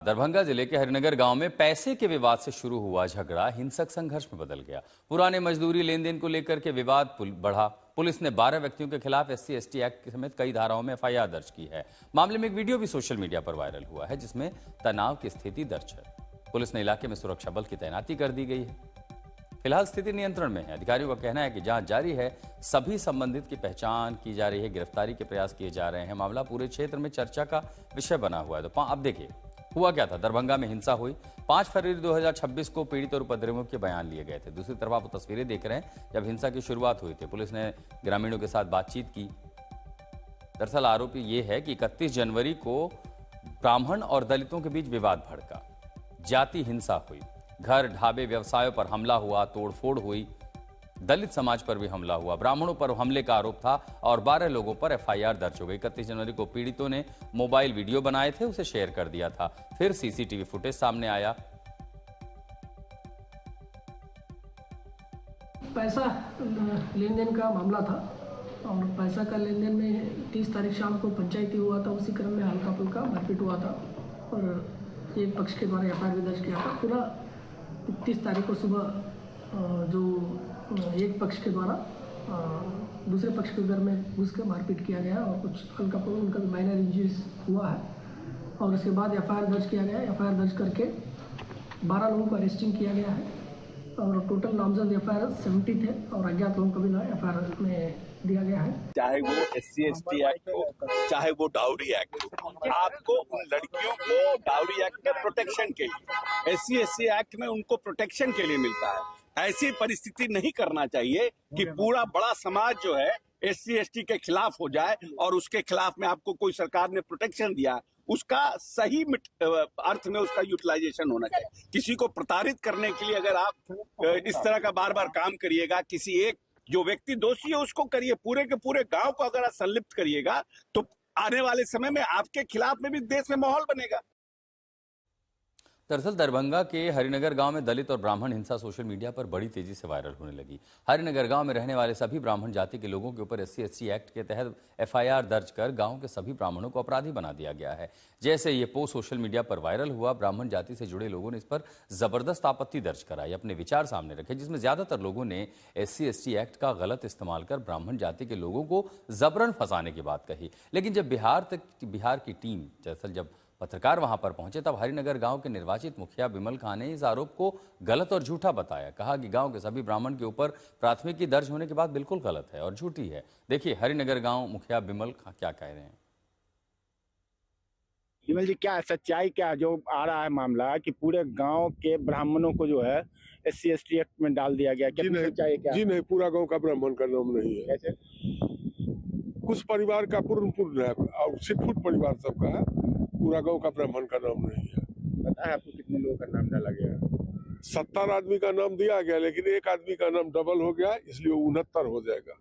दरभंगा जिले के हरिनगर गांव में पैसे के विवाद से शुरू हुआ झगड़ा हिंसक संघर्ष में बदल गया। पुराने मजदूरी लेन देन को लेकर के विवाद बढ़ा। पुलिस ने 12 व्यक्तियों के खिलाफ SC/ST एक्ट समेत कई धाराओं में FIR दर्ज की है। मामले में एक वीडियो भी सोशल मीडिया पर वायरल हुआ है जिसमें तनाव की स्थिति दर्ज है। पुलिस ने इलाके में सुरक्षा बल की तैनाती कर दी गई है। फिलहाल स्थिति नियंत्रण में है। अधिकारियों का कहना है कि जांच जारी है, सभी संबंधित की पहचान की जा रही है, गिरफ्तारी के प्रयास किए जा रहे हैं। मामला पूरे क्षेत्र में चर्चा का विषय बना हुआ है। तो अब देखिए हुआ क्या था। दरभंगा में हिंसा हुई। 5 फरवरी 2026 को पीड़ित और उपद्रवियों के बयान लिए गए थे। दूसरी तरफ आप तस्वीरें देख रहे हैं जब हिंसा की शुरुआत हुई थी। पुलिस ने ग्रामीणों के साथ बातचीत की। दरअसल आरोपी ये है कि 31 जनवरी को ब्राह्मण और दलितों के बीच विवाद भड़का, जाति हिंसा हुई, घर ढाबे व्यवसायों पर हमला हुआ, तोड़फोड़ हुई, दलित समाज पर भी हमला हुआ, ब्राह्मणों पर हमले का आरोप था और 12 लोगों पर FIR दर्ज हो गई। 31 जनवरी को पीड़ितों ने मोबाइल वीडियो बनाए थे, उसे शेयर कर दिया था। फिर CCTV फुटेज सामने आया। पैसा लेन देन का मामला था और पैसा का लेन देन में 30 तारीख शाम को पंचायती हुआ था। उसी क्रम में हल्का फुल्का मारपीट हुआ था और एक पक्ष के द्वारा FIR भी दर्ज किया था। पूरा 31 तारीख को सुबह जो एक पक्ष के द्वारा दूसरे पक्ष के घर में घुस कर मारपीट किया गया और कुछ हल्का फुल्का उनका माइनर इंजरीज हुआ है और उसके बाद FIR दर्ज किया गया। FIR दर्ज करके 12 लोगों को अरेस्टिंग किया गया है और टोटल नामजद FIR 70 थे और अज्ञात लोगों को भी FIR में दिया गया है। चाहे वो SC/ST एक्ट हो, चाहे वो डाउरी एक्ट हो, आपको उन लड़कियों को डाउरी एक्ट में प्रोटेक्शन के लिए, SC/ST एक्ट में उनको प्रोटेक्शन के लिए मिलता है। ऐसी परिस्थिति नहीं करना चाहिए कि पूरा बड़ा समाज जो है SC/ST के खिलाफ हो जाए और उसके खिलाफ में आपको कोई सरकार ने प्रोटेक्शन दिया, उसका सही अर्थ में उसका यूटिलाइजेशन होना चाहिए। किसी को प्रताड़ित करने के लिए अगर आप इस तरह का बार बार काम करिएगा, किसी एक जो व्यक्ति दोषी है उसको करिए, पूरे के पूरे गांव को अगर आप संलिप्त करिएगा तो आने वाले समय में आपके खिलाफ में भी देश में माहौल बनेगा। दरअसल दरभंगा के हरिनगर गांव में दलित और ब्राह्मण हिंसा सोशल मीडिया पर बड़ी तेजी से वायरल होने लगी। हरिनगर गांव में रहने वाले सभी ब्राह्मण जाति के लोगों के ऊपर SC/ST एक्ट के तहत FIR दर्ज कर गांव के सभी ब्राह्मणों को अपराधी बना दिया गया है। जैसे ये पोस्ट सोशल मीडिया पर वायरल हुआ, ब्राह्मण जाति से जुड़े लोगों ने इस पर जबरदस्त आपत्ति दर्ज कराई, अपने विचार सामने रखे, जिसमें ज्यादातर लोगों ने SC/ST एक्ट का गलत इस्तेमाल कर ब्राह्मण जाति के लोगों को जबरन फंसाने की बात कही। लेकिन जब बिहार की टीम दरअसल जब पत्रकार वहां पर पहुंचे तब हरिनगर गांव के निर्वाचित मुखिया बिमल खान ने इस आरोप को गलत और झूठा बताया। कहा कि गांव के सभी ब्राह्मण के ऊपर प्राथमिकी दर्ज होने के बाद बिल्कुल गलत है और झूठी है। देखिए हरिनगर गांव मुखिया बिमल खान क्या कह रहे हैं। बिमल जी, क्या सच्चाई क्या जो आ रहा है मामला कि पूरे गांव के ब्राह्मणों को जो है SC/ST एक्ट में डाल दिया गया, क्या सच्चाई क्या? जी नहीं, पूरा गांव का ब्राह्मण का नाम नहीं है। कैसे? कुछ परिवार का पूर्ण है और छिटफुट परिवार सबका है, पूरा गांव का ब्राह्मण का नाम नहीं है। पता है आपको कितने लोगों का नाम डाला गया? 70 आदमी का नाम दिया गया, लेकिन एक आदमी का नाम डबल हो गया, इसलिए 69 हो जाएगा।